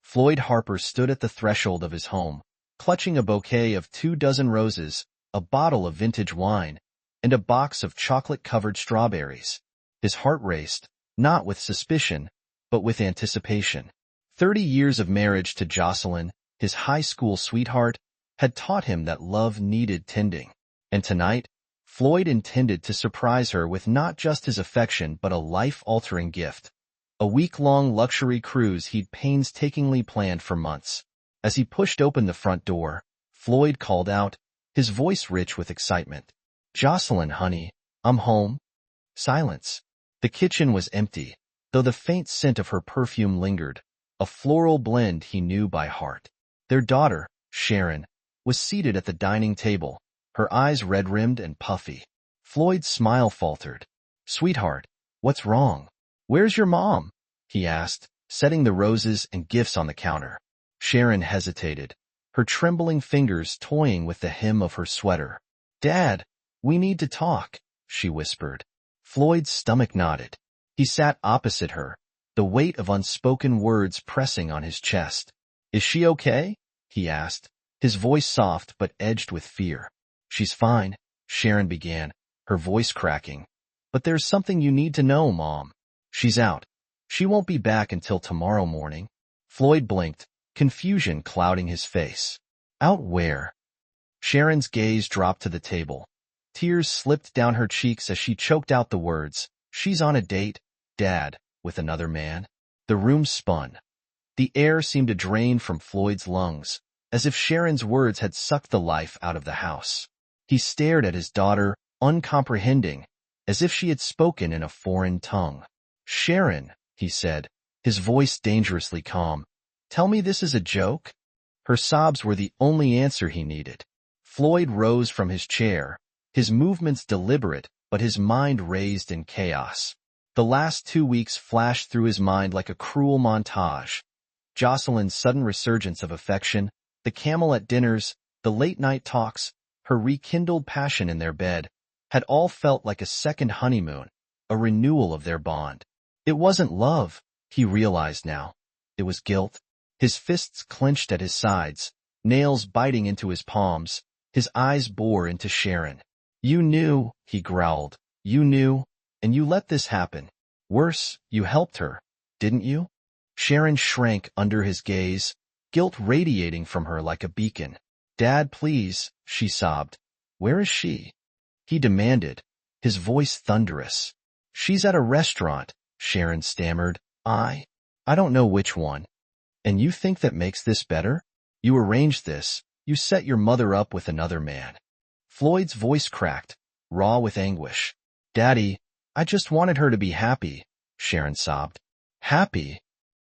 Floyd Harper stood at the threshold of his home, clutching a bouquet of 24 roses, a bottle of vintage wine, and a box of chocolate-covered strawberries. His heart raced, not with suspicion, but with anticipation. 30 years of marriage to Jocelyn, his high school sweetheart, had taught him that love needed tending. And tonight, Floyd intended to surprise her with not just his affection but a life-altering gift. A week-long luxury cruise he'd painstakingly planned for months. As he pushed open the front door, Floyd called out, his voice rich with excitement. "Jocelyn, honey, I'm home." Silence. The kitchen was empty, though the faint scent of her perfume lingered, a floral blend he knew by heart. Their daughter, Sharon, was seated at the dining table, her eyes red-rimmed and puffy. Floyd's smile faltered. "Sweetheart, what's wrong? Where's your mom?" he asked, setting the roses and gifts on the counter. Sharon hesitated, her trembling fingers toying with the hem of her sweater. "Dad, we need to talk," she whispered. Floyd's stomach knotted. He sat opposite her, the weight of unspoken words pressing on his chest. "Is she okay?" he asked, his voice soft but edged with fear. "She's fine," Sharon began, her voice cracking. "But there's something you need to know, Mom. She's out. She won't be back until tomorrow morning." Floyd blinked, confusion clouding his face. "Out where?" Sharon's gaze dropped to the table. Tears slipped down her cheeks as she choked out the words, "She's on a date, Dad, with another man." The room spun. The air seemed to drain from Floyd's lungs, as if Sharon's words had sucked the life out of the house. He stared at his daughter, uncomprehending, as if she had spoken in a foreign tongue. "Sharon," he said, his voice dangerously calm, "tell me this is a joke?" Her sobs were the only answer he needed. Floyd rose from his chair, his movements deliberate, but his mind raised in chaos. The last 2 weeks flashed through his mind like a cruel montage. Jocelyn's sudden resurgence of affection, the camel at dinners, the late-night talks, her rekindled passion in their bed, had all felt like a second honeymoon, a renewal of their bond. It wasn't love, he realized now. It was guilt. His fists clenched at his sides, nails biting into his palms, his eyes bore into Sharon. "You knew," he growled. "You knew, and you let this happen. Worse, you helped her, didn't you?" Sharon shrank under his gaze, guilt radiating from her like a beacon. "Dad, please," she sobbed. "Where is she?" he demanded, his voice thunderous. "She's at a restaurant," Sharon stammered. I don't know which one." "And you think that makes this better? You arranged this. You set your mother up with another man." Floyd's voice cracked, raw with anguish. "Daddy, I just wanted her to be happy," Sharon sobbed. "Happy?"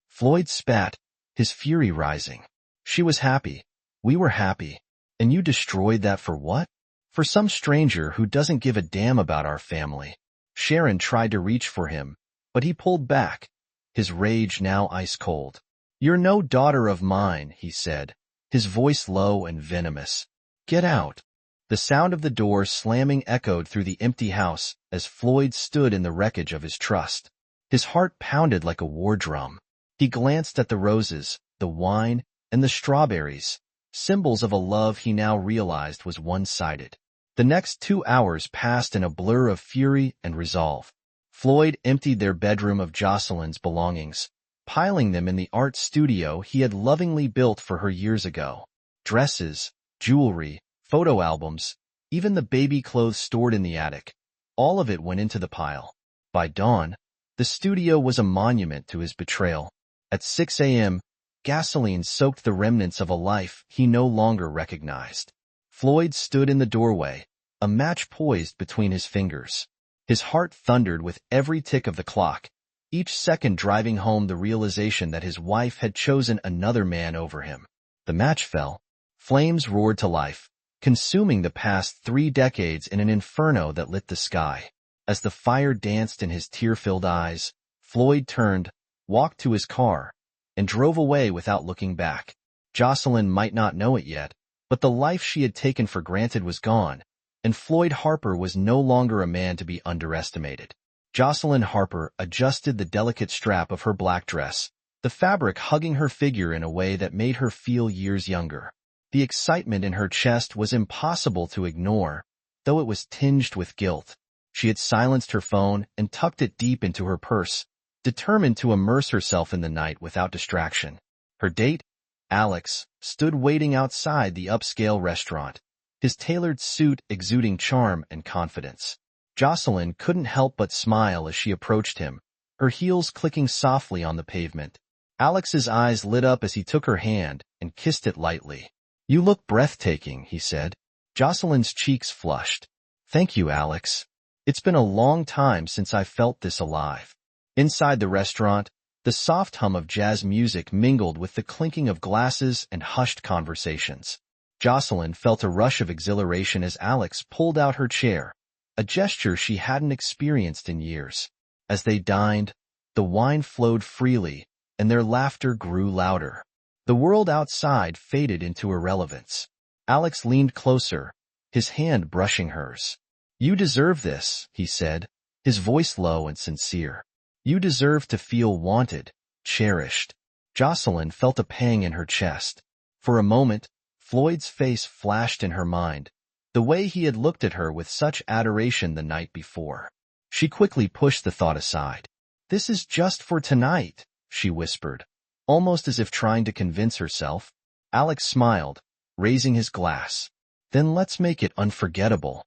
Floyd spat, his fury rising. "She was happy. We were happy. And you destroyed that for what? For some stranger who doesn't give a damn about our family." Sharon tried to reach for him, but he pulled back, his rage now ice-cold. "You're no daughter of mine," he said, his voice low and venomous. "Get out." The sound of the door slamming echoed through the empty house as Floyd stood in the wreckage of his trust. His heart pounded like a war drum. He glanced at the roses, the wine, and the strawberries, symbols of a love he now realized was one-sided. The next 2 hours passed in a blur of fury and resolve. Floyd emptied their bedroom of Jocelyn's belongings, piling them in the art studio he had lovingly built for her years ago. Dresses, jewelry, photo albums, even the baby clothes stored in the attic. All of it went into the pile. By dawn, the studio was a monument to his betrayal. At 6 a.m., gasoline soaked the remnants of a life he no longer recognized. Floyd stood in the doorway, a match poised between his fingers. His heart thundered with every tick of the clock, each second driving home the realization that his wife had chosen another man over him. The match fell. Flames roared to life, consuming the past 3 decades in an inferno that lit the sky. As the fire danced in his tear-filled eyes, Floyd turned, walked to his car, and drove away without looking back. Jocelyn might not know it yet, but the life she had taken for granted was gone, and Floyd Harper was no longer a man to be underestimated. Jocelyn Harper adjusted the delicate strap of her black dress, the fabric hugging her figure in a way that made her feel years younger. The excitement in her chest was impossible to ignore, though it was tinged with guilt. She had silenced her phone and tucked it deep into her purse, determined to immerse herself in the night without distraction. Her date, Alex, stood waiting outside the upscale restaurant, his tailored suit exuding charm and confidence. Jocelyn couldn't help but smile as she approached him, her heels clicking softly on the pavement. Alex's eyes lit up as he took her hand and kissed it lightly. "You look breathtaking," he said. Jocelyn's cheeks flushed. "Thank you, Alex. It's been a long time since I felt this alive." Inside the restaurant, the soft hum of jazz music mingled with the clinking of glasses and hushed conversations. Jocelyn felt a rush of exhilaration as Alex pulled out her chair, a gesture she hadn't experienced in years. As they dined, the wine flowed freely, and their laughter grew louder. The world outside faded into irrelevance. Alex leaned closer, his hand brushing hers. "You deserve this," he said, his voice low and sincere. "You deserve to feel wanted, cherished." Jocelyn felt a pang in her chest. For a moment, Floyd's face flashed in her mind, the way he had looked at her with such adoration the night before. She quickly pushed the thought aside. "This is just for tonight," she whispered, almost as if trying to convince herself. Alex smiled, raising his glass. "Then let's make it unforgettable."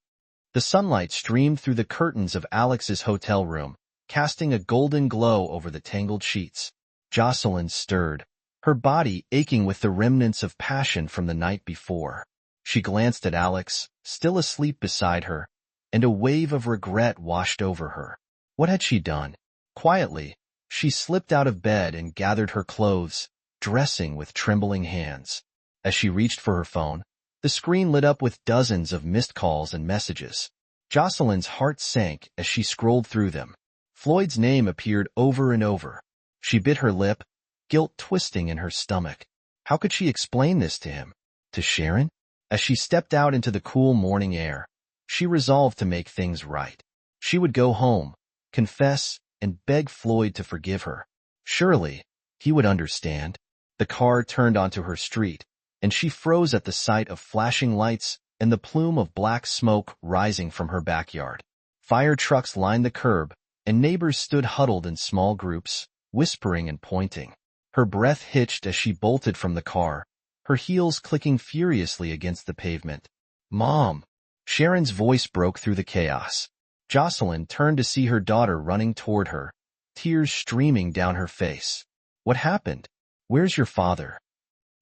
The sunlight streamed through the curtains of Alex's hotel room, casting a golden glow over the tangled sheets. Jocelyn stirred, her body aching with the remnants of passion from the night before. She glanced at Alex, still asleep beside her, and a wave of regret washed over her. What had she done? Quietly, she slipped out of bed and gathered her clothes, dressing with trembling hands. As she reached for her phone, the screen lit up with dozens of missed calls and messages. Jocelyn's heart sank as she scrolled through them. Floyd's name appeared over and over. She bit her lip, guilt twisting in her stomach. How could she explain this to him? To Sharon? As she stepped out into the cool morning air, she resolved to make things right. She would go home, confess, and beg Floyd to forgive her. Surely, he would understand. The car turned onto her street, and she froze at the sight of flashing lights and the plume of black smoke rising from her backyard. Fire trucks lined the curb, and neighbors stood huddled in small groups, whispering and pointing. Her breath hitched as she bolted from the car, her heels clicking furiously against the pavement. "Mom!" Sharon's voice broke through the chaos. Jocelyn turned to see her daughter running toward her, tears streaming down her face. "What happened? Where's your father?"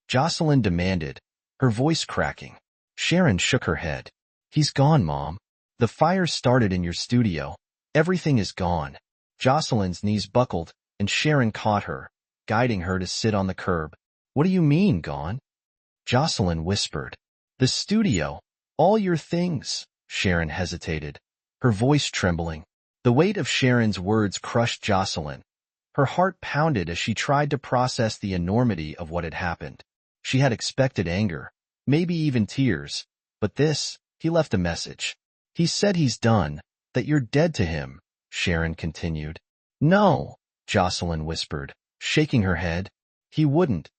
Jocelyn demanded, her voice cracking. Sharon shook her head. "He's gone, Mom. The fire started in your studio. Everything is gone." Jocelyn's knees buckled, and Sharon caught her, guiding her to sit on the curb. "What do you mean, gone?" Jocelyn whispered. "The studio. All your things." Sharon hesitated, her voice trembling. The weight of Sharon's words crushed Jocelyn. Her heart pounded as she tried to process the enormity of what had happened. She had expected anger, maybe even tears, but this, he left a message. "He said he's done, that you're dead to him," Sharon continued. "No," Jocelyn whispered, shaking her head. He wouldn't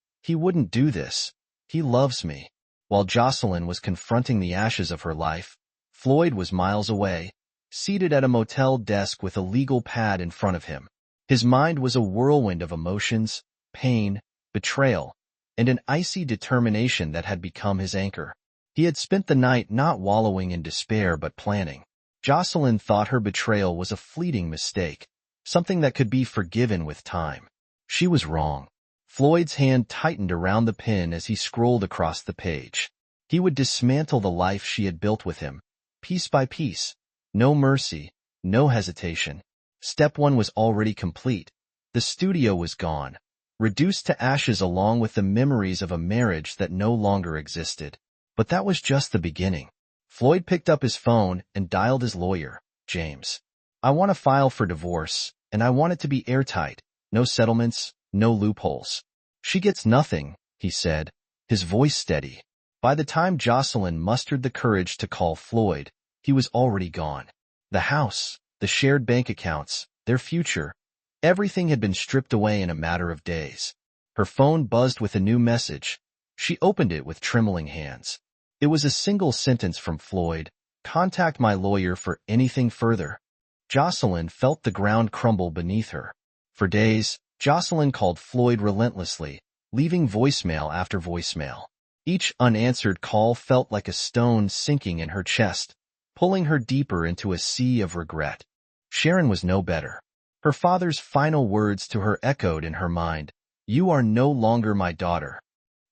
do this. He loves me." While Jocelyn was confronting the ashes of her life, Floyd was miles away, seated at a motel desk with a legal pad in front of him. His mind was a whirlwind of emotions, pain, betrayal, and an icy determination that had become his anchor. He had spent the night not wallowing in despair but planning. Jocelyn thought her betrayal was a fleeting mistake, something that could be forgiven with time. She was wrong. Floyd's hand tightened around the pen as he scrolled across the page. He would dismantle the life she had built with him, piece by piece. No mercy, no hesitation. Step 1 was already complete. The studio was gone, reduced to ashes along with the memories of a marriage that no longer existed. But that was just the beginning. Floyd picked up his phone and dialed his lawyer, James. "I want to file for divorce, and I want it to be airtight. No settlements, no loopholes." "She gets nothing," he said, his voice steady. By the time Jocelyn mustered the courage to call Floyd, he was already gone. The house, the shared bank accounts, their future, Everything had been stripped away in a matter of days. Her phone buzzed with a new message. She opened it with trembling hands. It was a single sentence from Floyd: "Contact my lawyer for anything further." Jocelyn felt the ground crumble beneath her. For days, Jocelyn called Floyd relentlessly, leaving voicemail after voicemail. Each unanswered call felt like a stone sinking in her chest, pulling her deeper into a sea of regret. Sharon was no better. Her father's final words to her echoed in her mind: "You are no longer my daughter."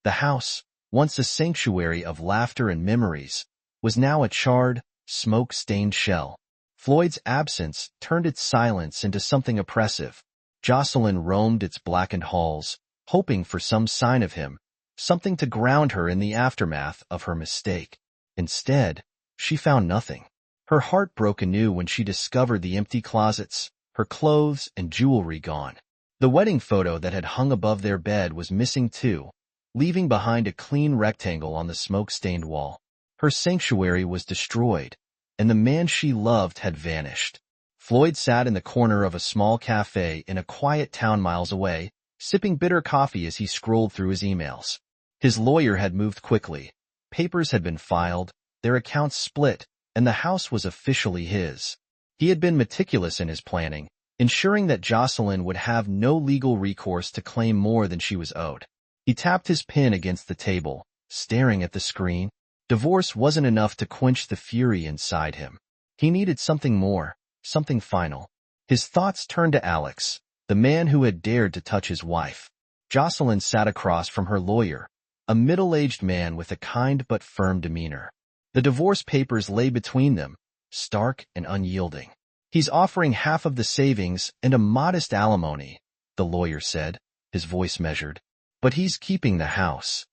The house, once a sanctuary of laughter and memories, was now a charred, smoke-stained shell. Floyd's absence turned its silence into something oppressive. Jocelyn roamed its blackened halls, hoping for some sign of him, something to ground her in the aftermath of her mistake. Instead, she found nothing. Her heart broke anew when she discovered the empty closets, her clothes and jewelry gone. The wedding photo that had hung above their bed was missing too, leaving behind a clean rectangle on the smoke-stained wall. Her sanctuary was destroyed, and the man she loved had vanished. Floyd sat in the corner of a small cafe in a quiet town miles away, sipping bitter coffee as he scrolled through his emails. His lawyer had moved quickly. Papers had been filed, their accounts split, and the house was officially his. He had been meticulous in his planning, ensuring that Jocelyn would have no legal recourse to claim more than she was owed. He tapped his pen against the table, staring at the screen. Divorce wasn't enough to quench the fury inside him. He needed something more, something final. His thoughts turned to Alex, the man who had dared to touch his wife. Jocelyn sat across from her lawyer, a middle-aged man with a kind but firm demeanor. The divorce papers lay between them, stark and unyielding. "He's offering half of the savings and a modest alimony," the lawyer said, his voice measured. "But he's keeping the house."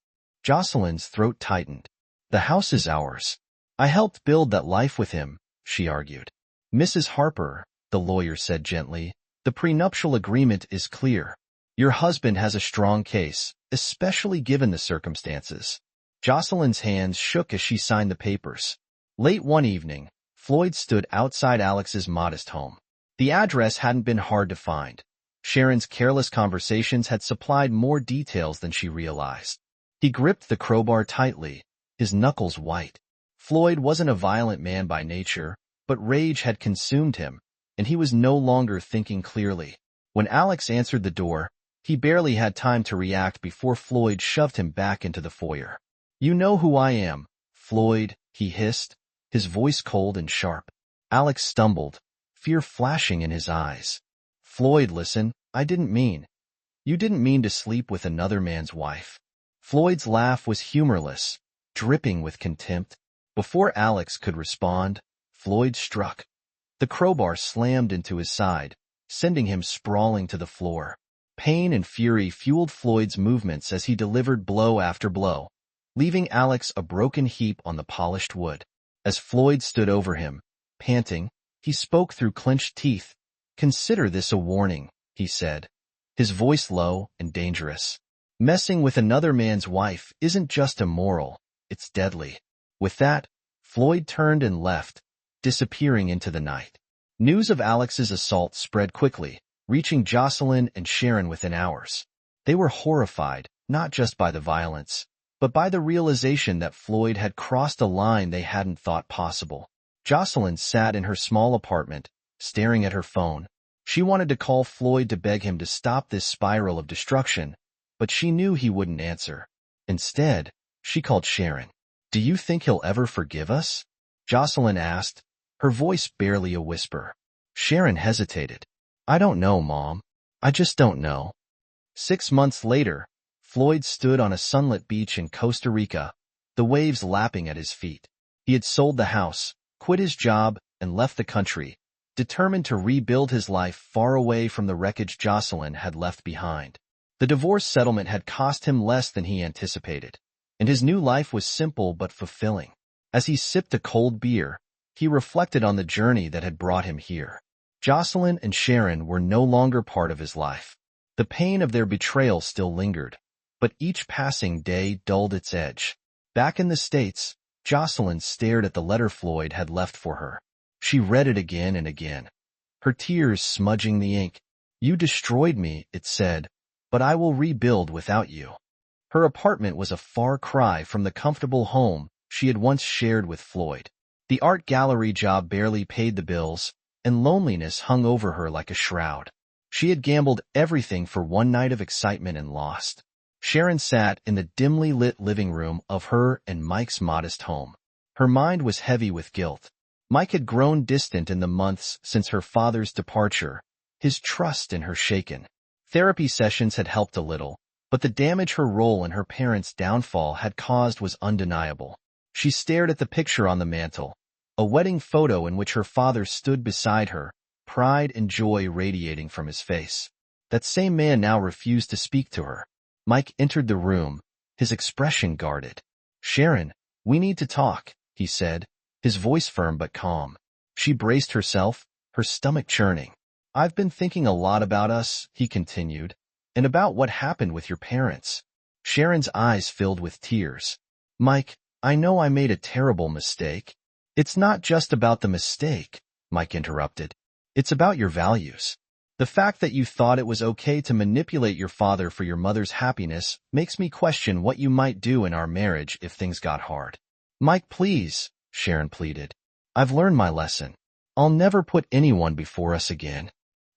Jocelyn's throat tightened. "The house is ours. I helped build that life with him," she argued. "Mrs. Harper," the lawyer said gently, "the prenuptial agreement is clear. Your husband has a strong case, especially given the circumstances." Jocelyn's hands shook as she signed the papers. Late one evening, Floyd stood outside Alex's modest home. The address hadn't been hard to find. Sharon's careless conversations had supplied more details than she realized. He gripped the crowbar tightly, his knuckles white. Floyd wasn't a violent man by nature, but rage had consumed him, and he was no longer thinking clearly. When Alex answered the door, he barely had time to react before Floyd shoved him back into the foyer. "You know who I am, Floyd," he hissed, his voice cold and sharp. Alex stumbled, fear flashing in his eyes. "Floyd, listen, I didn't mean. You didn't mean to sleep with another man's wife." Floyd's laugh was humorless, dripping with contempt. Before Alex could respond, Floyd struck. The crowbar slammed into his side, sending him sprawling to the floor. Pain and fury fueled Floyd's movements as he delivered blow after blow, leaving Alex a broken heap on the polished wood. As Floyd stood over him, panting, he spoke through clenched teeth. "Consider this a warning," he said, his voice low and dangerous. "Messing with another man's wife isn't just immoral, it's deadly." With that, Floyd turned and left, disappearing into the night. News of Alex's assault spread quickly, reaching Jocelyn and Sharon within hours. They were horrified, not just by the violence, but by the realization that Floyd had crossed a line they hadn't thought possible. Jocelyn sat in her small apartment, staring at her phone. She wanted to call Floyd to beg him to stop this spiral of destruction, but she knew he wouldn't answer. Instead, she called Sharon. "Do you think he'll ever forgive us?" Jocelyn asked, her voice barely a whisper. Sharon hesitated. "I don't know, Mom. I just don't know." 6 months later, Floyd stood on a sunlit beach in Costa Rica, the waves lapping at his feet. He had sold the house, quit his job, and left the country, determined to rebuild his life far away from the wreckage Jocelyn had left behind. The divorce settlement had cost him less than he anticipated, and his new life was simple but fulfilling. As he sipped a cold beer, he reflected on the journey that had brought him here. Jocelyn and Sharon were no longer part of his life. The pain of their betrayal still lingered, but each passing day dulled its edge. Back in the States, Jocelyn stared at the letter Floyd had left for her. She read it again and again, her tears smudging the ink. You destroyed me, it said, but I will rebuild without you. Her apartment was a far cry from the comfortable home she had once shared with Floyd. The art gallery job barely paid the bills, and loneliness hung over her like a shroud. She had gambled everything for one night of excitement and lost. Sharon sat in the dimly lit living room of her and Mike's modest home. Her mind was heavy with guilt. Mike had grown distant in the months since her father's departure, his trust in her shaken. Therapy sessions had helped a little, but the damage her role in her parents' downfall had caused was undeniable. She stared at the picture on the mantel, a wedding photo in which her father stood beside her, pride and joy radiating from his face. That same man now refused to speak to her. Mike entered the room, his expression guarded. "Sharon, we need to talk," he said, his voice firm but calm. She braced herself, her stomach churning. "I've been thinking a lot about us," he continued, "and about what happened with your parents." Sharon's eyes filled with tears. "Mike, I know I made a terrible mistake." "It's not just about the mistake," Mike interrupted. "It's about your values. The fact that you thought it was okay to manipulate your father for your mother's happiness makes me question what you might do in our marriage if things got hard." "Mike, please," Sharon pleaded. "I've learned my lesson. I'll never put anyone before us again."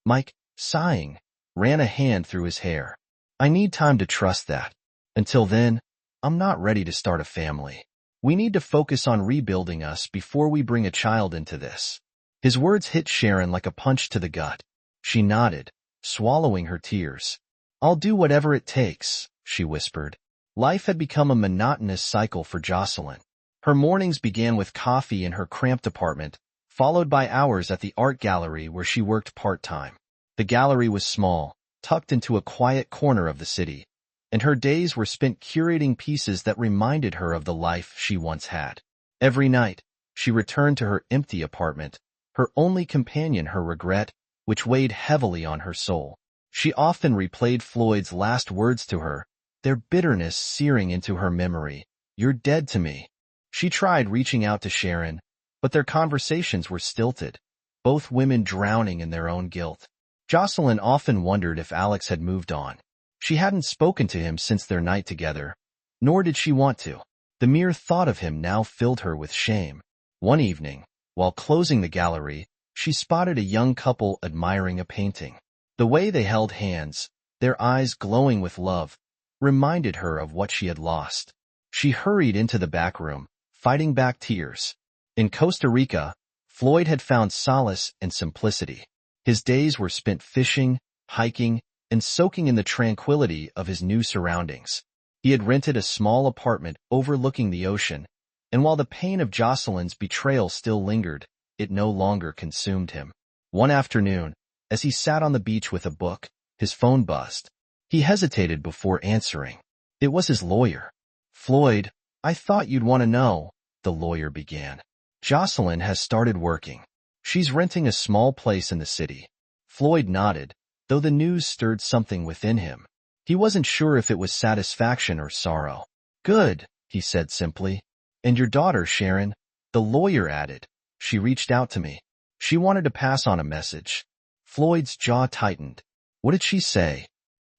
Mike, sighing, ran a hand through his hair. "I need time to trust that. Until then, I'm not ready to start a family. We need to focus on rebuilding us before we bring a child into this." His words hit Sharon like a punch to the gut. She nodded, swallowing her tears. "I'll do whatever it takes," she whispered. Life had become a monotonous cycle for Jocelyn. Her mornings began with coffee in her cramped apartment, followed by hours at the art gallery where she worked part-time. The gallery was small, tucked into a quiet corner of the city, and her days were spent curating pieces that reminded her of the life she once had. Every night, she returned to her empty apartment, her only companion her regret, which weighed heavily on her soul. She often replayed Floyd's last words to her, their bitterness searing into her memory. "You're dead to me." She tried reaching out to Sharon, but their conversations were stilted, both women drowning in their own guilt. Jocelyn often wondered if Alex had moved on. She hadn't spoken to him since their night together, nor did she want to. The mere thought of him now filled her with shame. One evening, while closing the gallery, she spotted a young couple admiring a painting. The way they held hands, their eyes glowing with love, reminded her of what she had lost. She hurried into the back room, fighting back tears. In Costa Rica, Floyd had found solace and simplicity. His days were spent fishing, hiking, and soaking in the tranquility of his new surroundings. He had rented a small apartment overlooking the ocean, and while the pain of Jocelyn's betrayal still lingered, it no longer consumed him. One afternoon, as he sat on the beach with a book, his phone buzzed. He hesitated before answering. It was his lawyer. "Floyd, I thought you'd want to know," the lawyer began. "Jocelyn has started working. She's renting a small place in the city." Floyd nodded, though the news stirred something within him. He wasn't sure if it was satisfaction or sorrow. "Good," he said simply. "And your daughter, Sharon?" the lawyer added. "She reached out to me. She wanted to pass on a message." Floyd's jaw tightened. "What did she say?"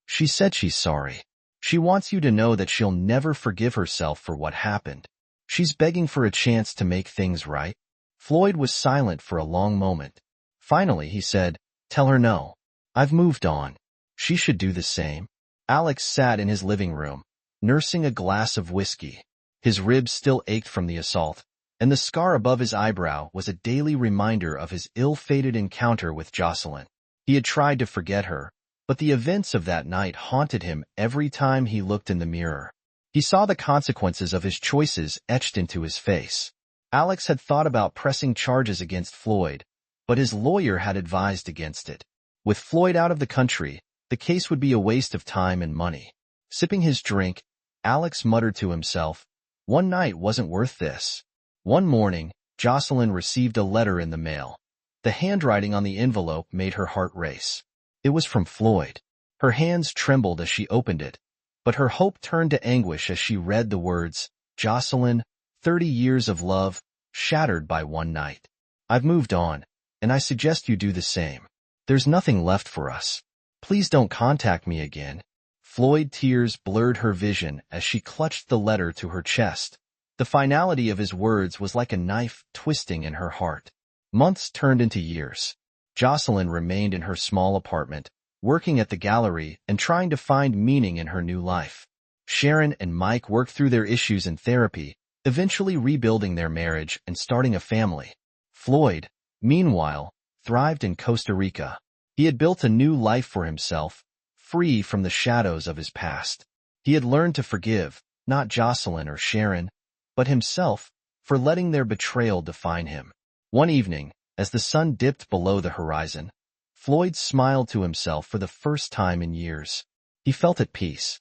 "She said she's sorry. She wants you to know that she'll never forgive herself for what happened. She's begging for a chance to make things right." Floyd was silent for a long moment. Finally, he said, "Tell her no. I've moved on. She should do the same." Alex sat in his living room, nursing a glass of whiskey. His ribs still ached from the assault, and the scar above his eyebrow was a daily reminder of his ill-fated encounter with Jocelyn. He had tried to forget her, but the events of that night haunted him every time he looked in the mirror. He saw the consequences of his choices etched into his face. Alex had thought about pressing charges against Floyd, but his lawyer had advised against it. With Floyd out of the country, the case would be a waste of time and money. Sipping his drink, Alex muttered to himself, "One night wasn't worth this." One morning, Jocelyn received a letter in the mail. The handwriting on the envelope made her heart race. It was from Floyd. Her hands trembled as she opened it, but her hope turned to anguish as she read the words, "Jocelyn, 30 years of love, shattered by one night. I've moved on, and I suggest you do the same. There's nothing left for us." Please don't contact me again. Floyd tears blurred her vision as she clutched the letter to her chest. The finality of his words was like a knife twisting in her heart. Months turned into years. Jocelyn remained in her small apartment, working at the gallery and trying to find meaning in her new life. Sharon and Mike worked through their issues in therapy, eventually rebuilding their marriage and starting a family. Floyd, meanwhile, thrived in Costa Rica. He had built a new life for himself, free from the shadows of his past. He had learned to forgive, not Jocelyn or Sharon, but himself, for letting their betrayal define him. One evening, as the sun dipped below the horizon, Floyd smiled to himself for the first time in years. He felt at peace.